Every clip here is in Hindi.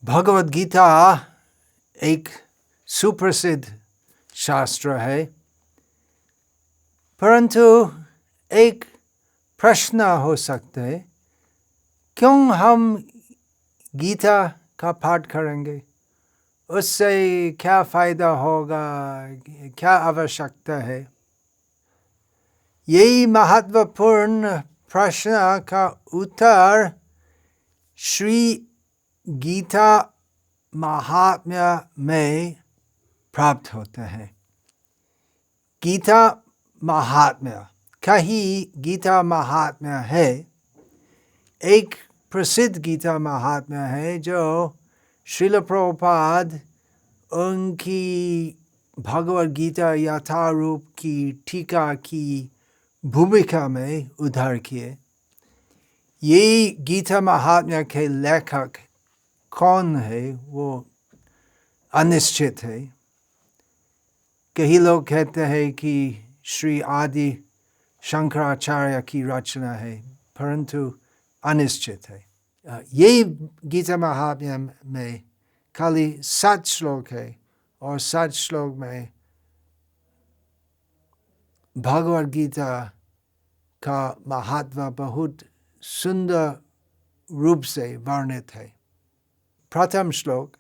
भगवद गीता एक सुप्रसिद्ध शास्त्र है, परंतु एक प्रश्न हो सकता है, क्यों हम गीता का पाठ करेंगे? उससे क्या फायदा होगा? क्या आवश्यकता है? यही महत्वपूर्ण प्रश्न का उत्तर श्री गीता महात्म्य में प्राप्त होता है। गीता महात्म्य, कहीं गीता महात्म्य है, एक प्रसिद्ध गीता महात्म्य है जो श्रील प्रभुपाद उनकी भगवद गीता यथारूप की टीका की भूमिका में उद्धार किए। ये गीता महात्म्य के लेखक कौन है वो अनिश्चित है। कई लोग कहते हैं कि श्री आदि शंकराचार्य की रचना है, परंतु अनिश्चित है। ये गीता महात्म्य में खाली 7 श्लोक है और 7 श्लोक में भगवद गीता का महत्व बहुत सुंदर रूप से वर्णित है। प्रथम श्लोक,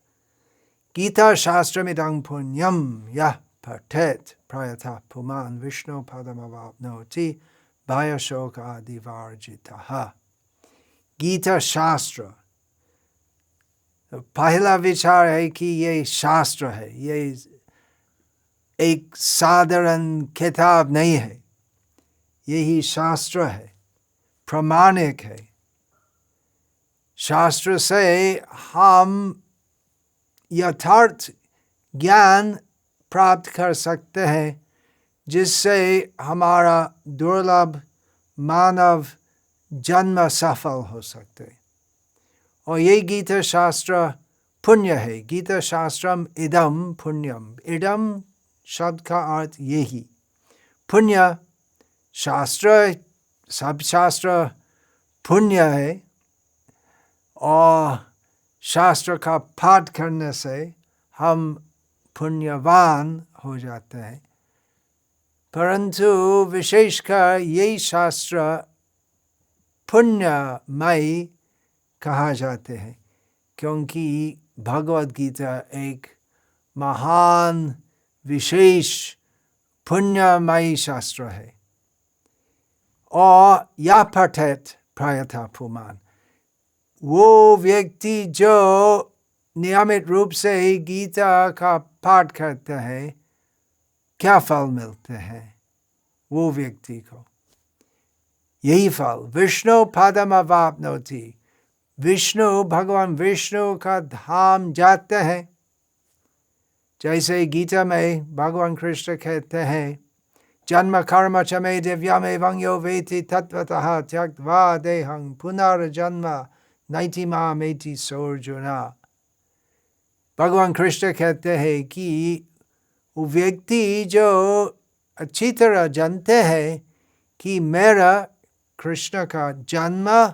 गीता शास्त्रमिदं पुण्यम यः पठेत् प्रयतः पुमान् विष्णु पदमवाप्नोति भयशोकादिवर्जितः। गीता शास्त्र, पहला विचार है कि ये शास्त्र है, ये एक साधारण किताब नहीं है, यही शास्त्र है, प्रामाणिक है। शास्त्र से हम यथार्थ ज्ञान प्राप्त कर सकते हैं, जिससे हमारा दुर्लभ मानव जन्म सफल हो सकते हैं। और ये गीता शास्त्र पुण्य है। गीता शास्त्रम इदम पुण्यम, इदम शब्द का अर्थ यही, पुण्य। शास्त्र, सब शास्त्र पुण्य है और शास्त्र का पाठ करने से हम पुण्यवान हो जाते हैं। परंतु विशेषकर ये शास्त्र पुण्यमय कहा जाते हैं, क्योंकि भगवद गीता एक महान विशेष पुण्यमय शास्त्र है। और यह पठेत् प्रयतः पुमान्, वो व्यक्ति जो नियमित रूप से गीता का पाठ करते हैं, क्या फल मिलते हैं वो व्यक्ति को? यही फल, विष्णु पदमवाप्नोति, विष्णु, भगवान विष्णु का धाम जाते हैं। जैसे गीता में भगवान कृष्ण कहते हैं, जन्म कर्म च मे दिव्यमेवं यो वेत्ति तत्त्वतः त्यक्त्वा देहं पुनर्जन्म नैति मामेति सोऽर्जुन। भगवान कृष्ण कहते हैं कि वो व्यक्ति जो अच्छी तरह जानते हैं कि मेरा कृष्ण का जन्म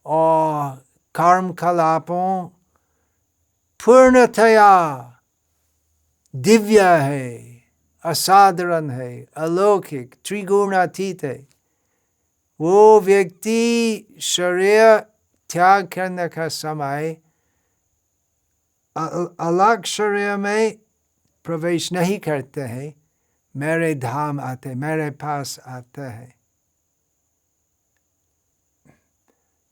और कर्म कलापों पूर्णतया दिव्य है, असाधारण है, अलौकिक, त्रिगुणातीत है, वो व्यक्ति शरीर त्याग करने का समय अलग शरीर में प्रवेश नहीं करते हैं, मेरे धाम आते, मेरे पास आते हैं।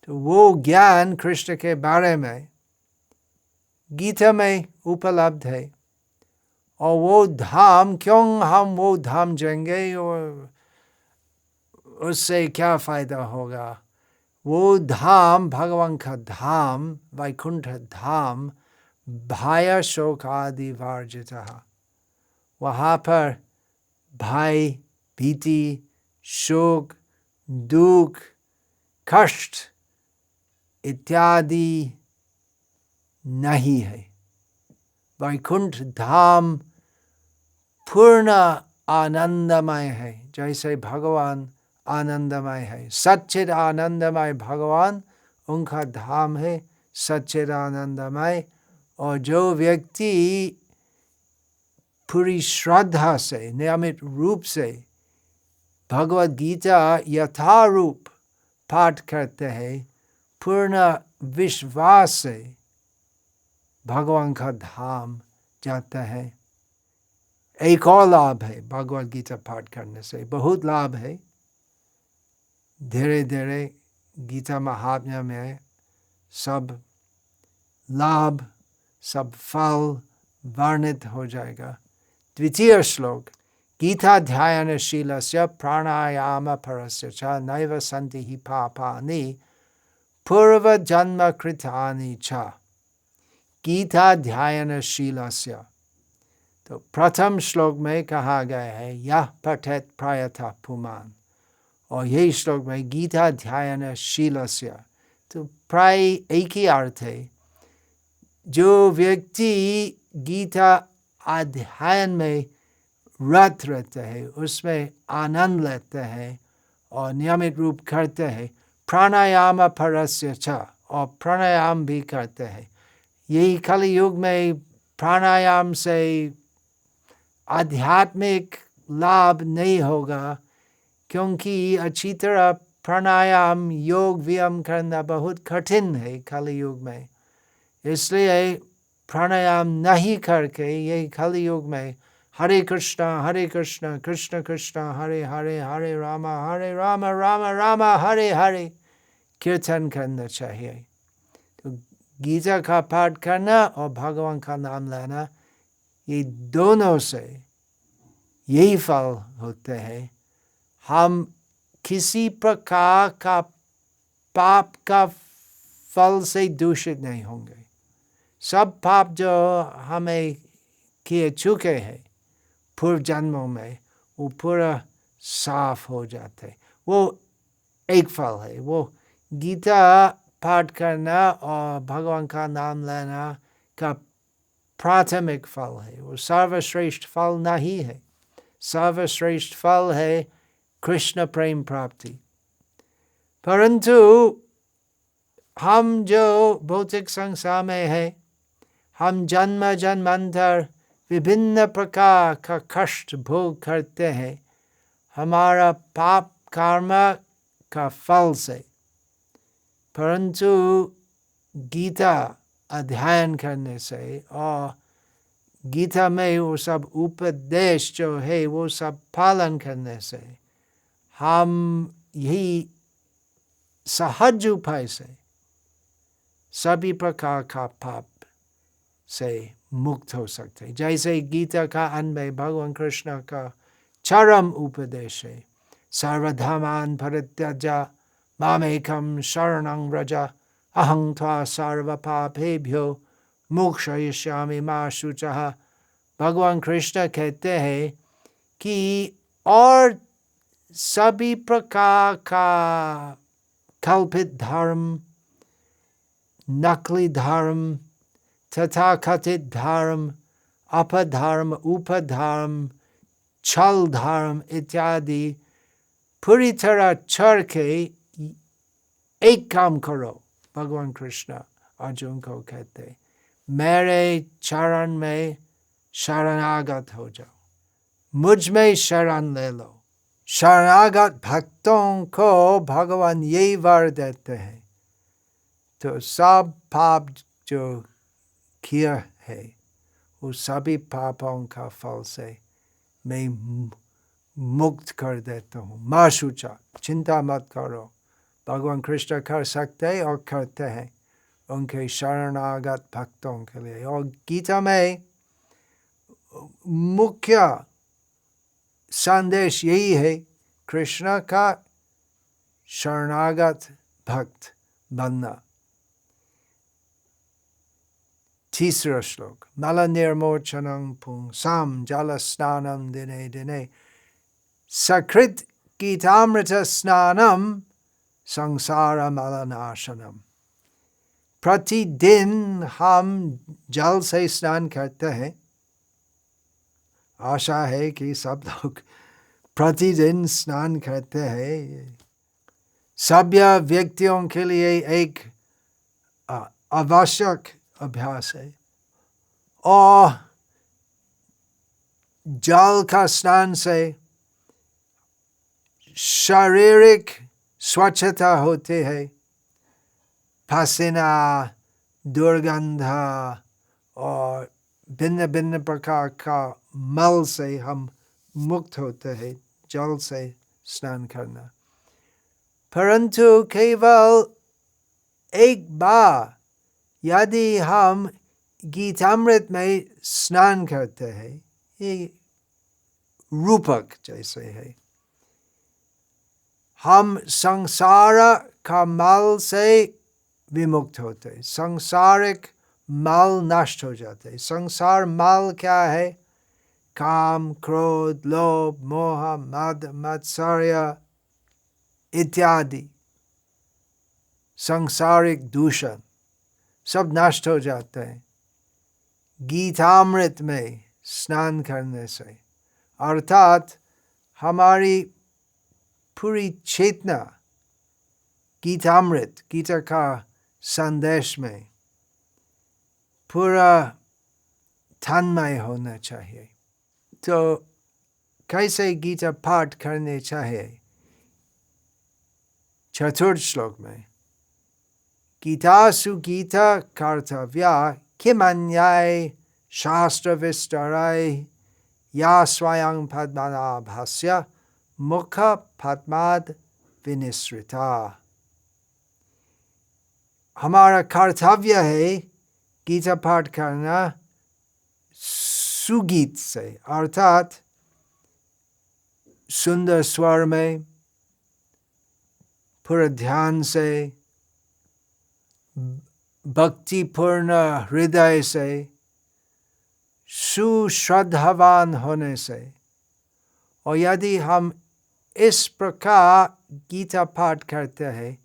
तो वो ज्ञान कृष्ण के बारे में गीता में उपलब्ध है। और वो धाम, क्यों हम वो धाम जाएंगे और उससे क्या फायदा होगा? वो धाम, भगवान का धाम, वैकुंठ धाम, भय शोक आदि वर्जितः। वहाँ पर भय, भीति, शोक, दुख, कष्ट इत्यादि नहीं है। वैकुंठ धाम पूर्ण आनंदमय है, जैसे भगवान आनंदमय है। सच्चिद आनंदमय भगवान, उनका धाम है सच्चिद आनंदमय, और जो व्यक्ति पूरी श्रद्धा से नियमित रूप से भगवद गीता यथारूप पाठ करते हैं, पूर्ण विश्वास से भगवान का धाम जाता है। एक और लाभ है भगवद गीता पाठ करने से, बहुत लाभ है। धीरे धीरे गीता महात्म्य में सब लाभ, सब फल वर्णित हो जाएगा। द्वितीय श्लोक, गीताध्यायनशीलस्य प्राणायामपरस्य च नैव सन्ति हि पापानि पूर्वजन्मकृतानि च। गीताध्यायनशीलस्य, तो प्रथम श्लोक में कहा गया है यह पठेत प्रायतः पुमान, और यही श्लोक में गीताध्यायनशीलस्य, तो प्राय एक ही अर्थ है। जो व्यक्ति गीता अध्ययन में रत रहते हैं, उसमें आनंद लेते हैं और नियमित रूप करते हैं, प्राणायाम परस्य च, और प्राणायाम भी करते हैं। यही कलि युग में प्राणायाम से आध्यात्मिक लाभ नहीं होगा, क्योंकि अच्छी तरह प्राणायाम योग व्यायाम करना बहुत कठिन है कलि युग में। इसलिए प्राणायाम नहीं करके यही कलि युग में हरे कृष्णा कृष्ण कृष्ण हरे हरे, हरे राम राम राम हरे हरे कीर्तन करना चाहिए। तो गीता का पाठ करना और भगवान का नाम लेना, ये दोनों से यही फल होते हैं। हम किसी प्रकार का पाप का फल से दूषित नहीं होंगे। सब पाप जो हमें किए चुके हैं पूर्व जन्मों में, वो पूरा साफ हो जाते। वो एक फल है, वो गीता पाठ करना और भगवान का नाम लेना का प्राथमिक फल है। वो सर्वश्रेष्ठ फल नहीं है। सर्वश्रेष्ठ फल है कृष्ण प्रेम प्राप्ति। परंतु हम जो भौतिक संसार में है, हम जन्म जन्मांतर विभिन्न प्रकार का कष्ट भोग करते हैं हमारा पाप कर्म का फल से। परंतु गीता अध्ययन करने से और गीता में वो सब उपदेश जो है वो सब पालन करने से हम यही सहज उपाय से सभी प्रकार का पाप से मुक्त हो सकते। जैसे गीता का अन्वय भगवान कृष्ण का चरम उपदेश है, सर्वधर्मान् परित्यज्य मामेकं शरणं व्रज अहं त्वा सर्वपापेभ्यो मोक्षयिष्यामि मा शुचः। भगवान कृष्ण कहते हैं कि और सभी प्रकार का कल्पित धर्म, नकली धर्म, तथाकथित धर्म, अपधर्म, उपधर्म, छल धर्म इत्यादि पूरी तरह छोड़ के एक काम करो। भगवान कृष्ण अर्जुन को कहते, मेरे चरण में शरणागत हो जाओ, मुझ में शरण ले लो। शरणागत भक्तों को भगवान यही वर देते हैं। तो सब पाप जो किया है वो सभी पापों का फल से मैं मुक्त कर देता हूँ। माँ शुचा, चिंता मत करो। भगवान कृष्ण कर सकते और करते हैं उनके शरणागत भक्तों के लिए। और गीता में मुख्य संदेश यही है, कृष्ण का शरणागत भक्त बनना। तीसरा श्लोक, मल निर्मोचनं पुंसां जल स्नानं दिने दिने सकृत गीतामृत स्नानं संसार मलनाशनम। प्रतिदिन हम जल से स्नान करते हैं। आशा है कि सब लोग प्रतिदिन स्नान करते हैं। सभ्य व्यक्तियों के लिए एक आवश्यक अभ्यास है। और जल का स्नान से शारीरिक स्वच्छता होती है, पसीना, दुर्गंध और भिन्न भिन्न प्रकार का मल से हम मुक्त होते हैं जल से स्नान करना। परंतु केवल एक बार यदि हम गीतामृत में स्नान करते हैं, ये रूपक जैसे है, हम संसार का मल से विमुक्त होते, सांसारिक मल नष्ट हो जाते। संसार मल क्या है? काम, क्रोध, लोभ, मोह, मद, मत्सर्य इत्यादि सांसारिक दूषण सब नष्ट हो जाते हैं गीतामृत में स्नान करने से। अर्थात हमारी पूरी चेतना गीतामृत, गीता का संदेश में पूरा तन्मय होना चाहिए। तो कैसे गीता पाठ करने चाहिए? चतुर्थ श्लोक में गीतासु गीता कर्तव्या किमन्याय शास्त्र विस्तराय या स्वयं पद्मनाभस्य मुख पद्माद विनिसृता। हमारा कर्तव्य है गीता पाठ करना सुगीत से, अर्थात सुंदर स्वर में, पूरा ध्यान से, भक्तिपूर्ण हृदय से, सुश्रद्धावान होने से। और यदि हम इस प्रकार गीता पाठ करते हैं,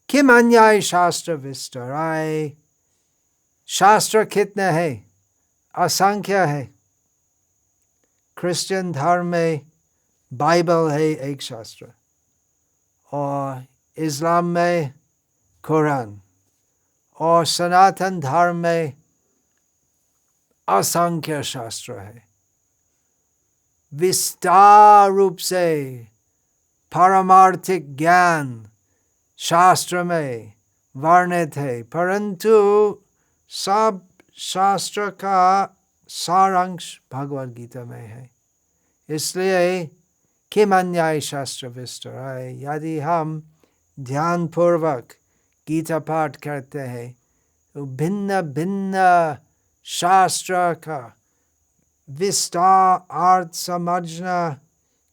किम अन्याय शास्त्र विस्तराय, शास्त्र कितने हैं? असंख्य है। क्रिश्चियन धर्म में बाइबल है एक शास्त्र, और इस्लाम में कुरान, और सनातन धर्म में असंख्य शास्त्र है। विस्तार रूप से पारमार्थिक ज्ञान शास्त्र में वर्णित है, परंतु सब शास्त्र का सारांश भगवद गीता में है। इसलिए किम अन्याय शास्त्र विस्तराय, यदि हम ध्यान पूर्वक गीता पाठ करते हैं तो भिन्न भिन्न शास्त्र का विस्तार अर्थ समझना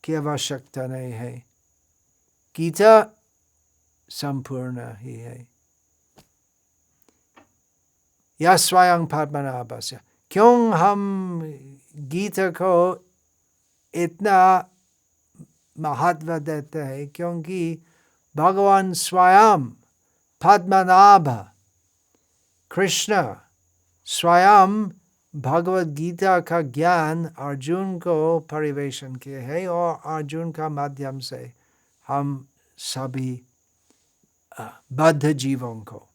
की आवश्यकता नहीं है। गीता संपूर्ण ही है। या स्वयं पद्मनाभस्य, क्यों हम गीता को इतना महत्व देते हैं? क्योंकि भगवान स्वयं पद्मनाभ कृष्ण स्वयं भगवद गीता का ज्ञान अर्जुन को परिवेशन किए हैं, और अर्जुन का माध्यम से हम सभी बद्ध जीवों को।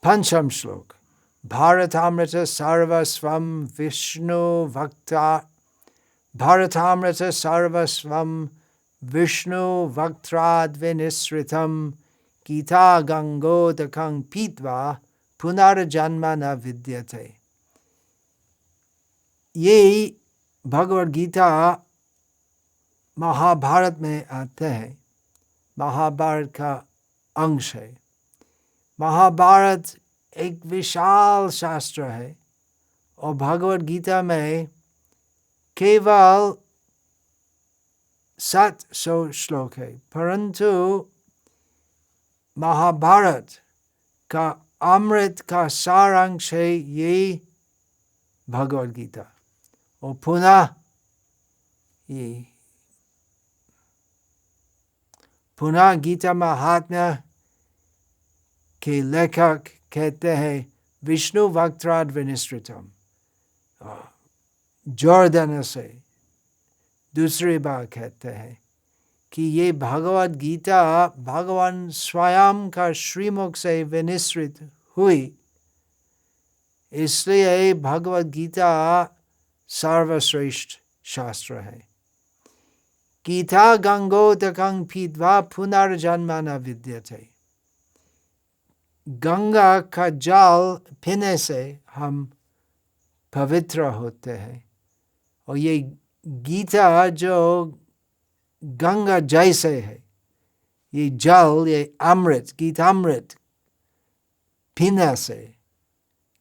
पंचम श्लोक भारतामृत सर्वस्वं विष्णु वक्ता, भारतामृत सर्वस्वं विष्णु वक्त्राद् विनिसृतं गीता गंगोदकं पीत्वा पुनर्जन्म न विद्यते। ये भगवद गीता महाभारत में आते हैं, महाभारत का अंश है। महाभारत एक विशाल शास्त्र है, और भगवद गीता में केवल 700 श्लोक है, परंतु महाभारत का अमृत का सारांश है ये भगवद गीता। और पुनः गीता महात्म्य के लेखक कहते हैं विष्णु वक्त्राद् विनिसृतम, जोर देने से दूसरी बार कहते हैं कि ये भगवद गीता भगवान स्वयं का श्रीमुख से विनिश्रित हुई, इसलिए भगवद गीता सर्वश्रेष्ठ शास्त्र है। गीता गंगोदकं पीत्वा पुनर्जन्म न विद्यते। गंगा का जल पीने से हम पवित्र होते हैं, और ये गीता जो गंगा जैसे है, ये जल, ये अमृत, गीतामृत पीने से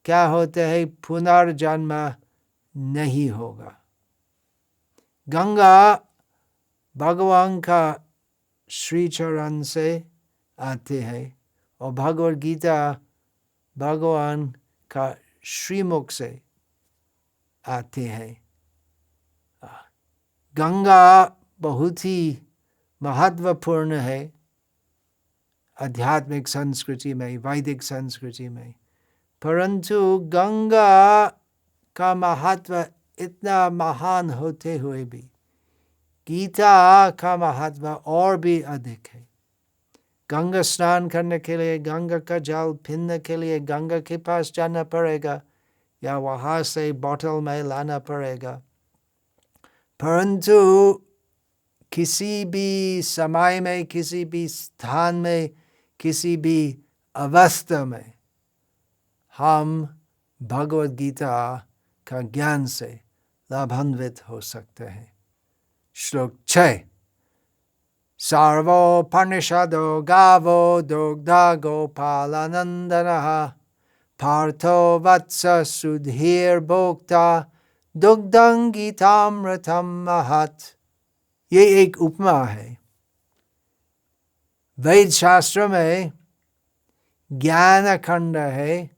क्या होता है? पुनर्जन्म नहीं होगा। गंगा भगवान का श्री चरण से आते हैं, और भगवद गीता भगवान का श्रीमुख से आते हैं। गंगा बहुत ही महत्वपूर्ण है आध्यात्मिक संस्कृति में, वैदिक संस्कृति में, परंतु गंगा का महत्व इतना महान होते हुए भी गीता का महत्व और भी अधिक है। गंगा स्नान करने के लिए, गंगा का जल पीने के लिए गंगा के पास जाना पड़ेगा या वहाँ से बोतल में लाना पड़ेगा, परंतु किसी भी समय में, किसी भी स्थान में, किसी भी अवस्था में हम भगवद गीता का ज्ञान से लाभान्वित हो सकते हैं। श्लोक 6। सर्वोपनिषदो गावो दुग्धा गोपालनंदनः पार्थो वत्स सुधीर्भोक्ता दुग्धं गीतामृतं महत्। ये एक उपमा है। वेद शास्त्र में ज्ञान खंड है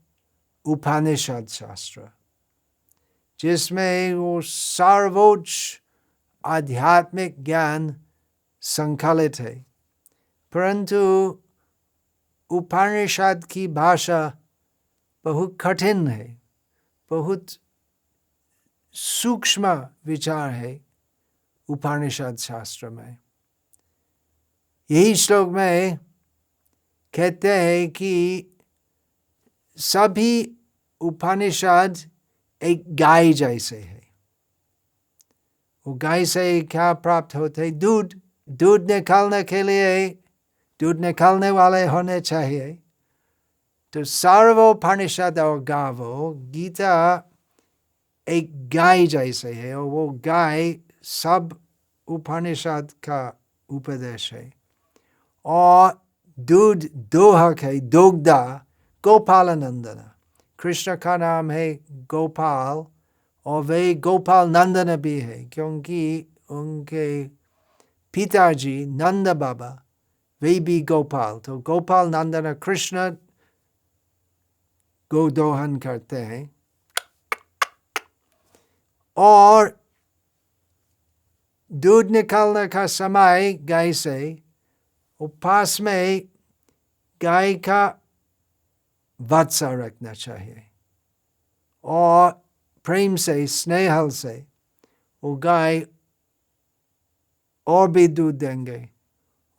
उपनिषद शास्त्र, जिसमें वो सर्वोच्च आध्यात्मिक ज्ञान संकलित है, परंतु उपनिषद की भाषा बहुत कठिन है, बहुत सूक्ष्म विचार है उपनिषद शास्त्र में। यही श्लोक में कहते हैं कि सभी उपनिषद एक गाय जैसे है। वो गाय से क्या प्राप्त होते? दूध। दूध निकालने के लिए दूध निकालने वाले होने चाहिए। तो सर्वोपनिषद और गावो, गीता एक गाय जैसे है, और वो गाय सब उपनिषद का उपदेश है। और दूध दोहक है, दुग्धा गोपालनंदन। कृष्ण का नाम है गोपाल, और वे गोपाल नंदन भी है, क्योंकि उनके पिताजी नंद बाबा वे भी गोपाल। तो गोपाल नंदन कृष्ण गोदोहन करते हैं, और दूध निकालने का समय गाय से, पास में गाय का वत्सा रखना चाहिए, और प्रेम से, स्नेह से वो गाय और भी दूध देंगे,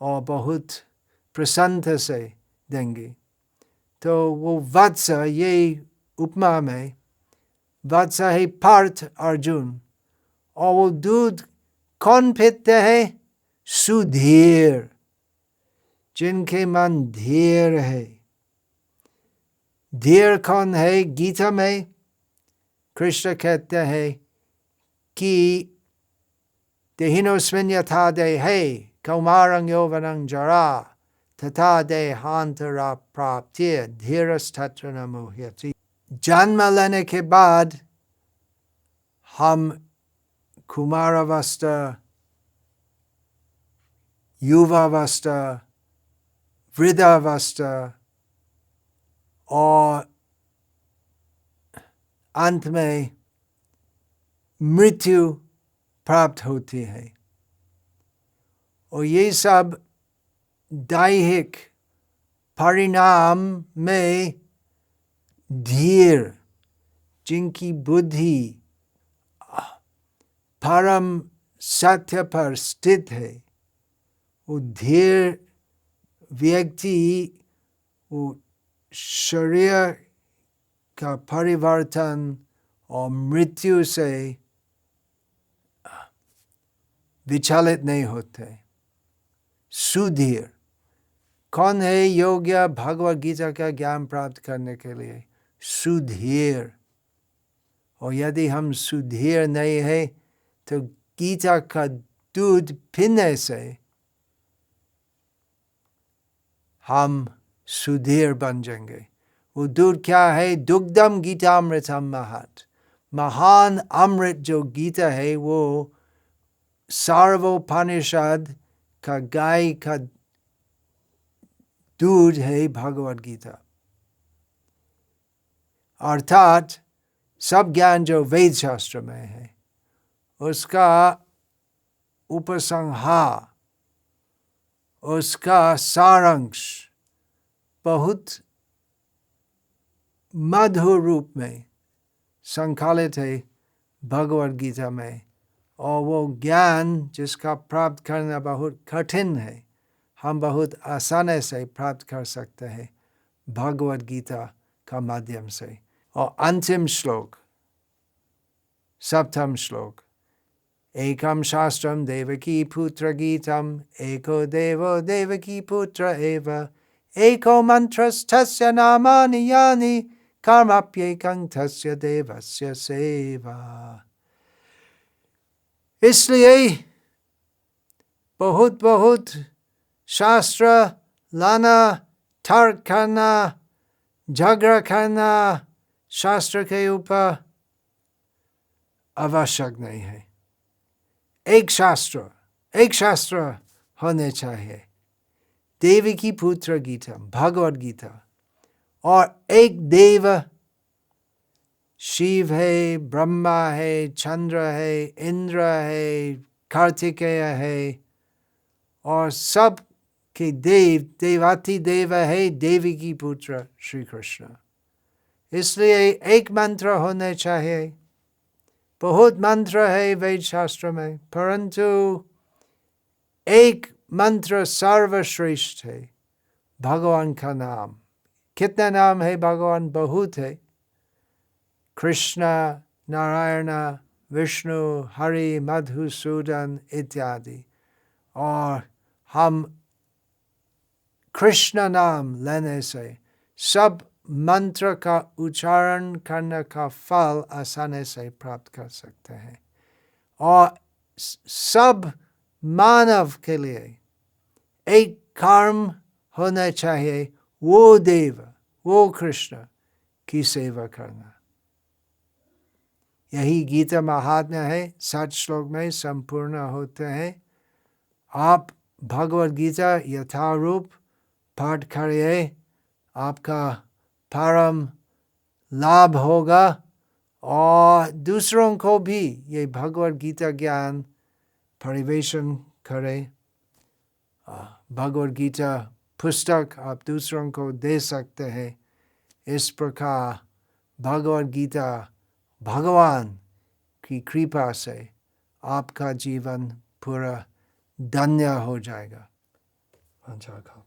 और बहुत प्रसन्नता से देंगे। तो वो वत्सा, ये उपमा में वत्सा है पार्थ अर्जुन, और वो दूध कौन पीते हैं? सुधीर, जिनके मन धीर है। धीर कौन है? गीता में कृष्ण कहते हैं कि देहिनोऽस्मिन् यथा देहे कौमारं यौवनं जरा तथा देहांतरा प्राप्तिः धीरस्तत्र न मुह्यति। जन्म लेने के बाद हम कुमारावस्था, युवावस्था, वृद्धावस्था और अंत में मृत्यु प्राप्त होती है। और ये सब दैहिक परिणाम में धीर, जिनकी बुद्धि परम सत्य पर स्थित है, वो धीर व्यक्ति वो शरीर का परिवर्तन और मृत्यु से विचलित नहीं होते। सुधीर कौन है योग्य भगवद गीता का ज्ञान प्राप्त करने के लिए? सुधीर। और यदि हम सुधीर नहीं है तो गीता का दूध पीने से हम सुधीर बन जाएंगे। वो दूध क्या है? दुग्धम गीतामृतम महत्। महान अमृत जो गीता है वो सर्वोपनिषद का गाय का दूध है भगवद गीता। अर्थात सब ज्ञान जो वेद शास्त्र में है उसका उपसंहार, उसका सारांश बहुत मधुर रूप में संकलित है भगवद गीता में। और वो ज्ञान जिसका प्राप्त करना बहुत कठिन है, हम बहुत आसानी से प्राप्त कर सकते हैं भगवद गीता का माध्यम से। और अंतिम श्लोक, सप्तम श्लोक, एकम शास्त्रम देवकी पुत्र गीतम, एको देवो देवकी पुत्र एव, एको मंत्रस्थस्य नामानि यानि, कर्मप्येकं तस्य देवस्य सेवा। इसलिए बहुत बहुत शास्त्र लाना, तर्क करना, झगड़ा करना शास्त्र के ऊपर आवश्यक नहीं है। एक शास्त्र होने चाहिए, देवकी पुत्र गीता, भगवद गीता। और एक देव, शिव है, ब्रह्मा है, चंद्र है, इंद्र है, कार्तिकेय है, और सब के देवाति देव है देवी पुत्र श्री कृष्ण। इसलिए एक मंत्र होने चाहिए। बहुत मंत्र है वेद शास्त्र में, परंतु एक मंत्र सर्वश्रेष्ठ है, भगवान का नाम। कितने नाम है भगवान? बहुत है। कृष्ण, नारायण, विष्णु, हरि, मधुसूदन इत्यादि। और हम कृष्ण नाम लेने से सब मंत्र का उच्चारण करने का फल आसानी से प्राप्त कर सकते हैं। और सब मानव के लिए एक कर्म होना चाहिए, वो देव, वो कृष्ण की सेवा करना। यही गीता महात्म्य है, 7 श्लोक में संपूर्ण होते हैं। आप भगवद गीता यथारूप पाठ करिए, आपका परम लाभ होगा। और दूसरों को भी ये भगवद गीता ज्ञान परिवेशन करें। भगवद गीता पुस्तक आप दूसरों को दे सकते हैं। इस प्रकार भगवद गीता भगवान की कृपा से आपका जीवन पूरा धन्य हो जाएगा। अच्छा।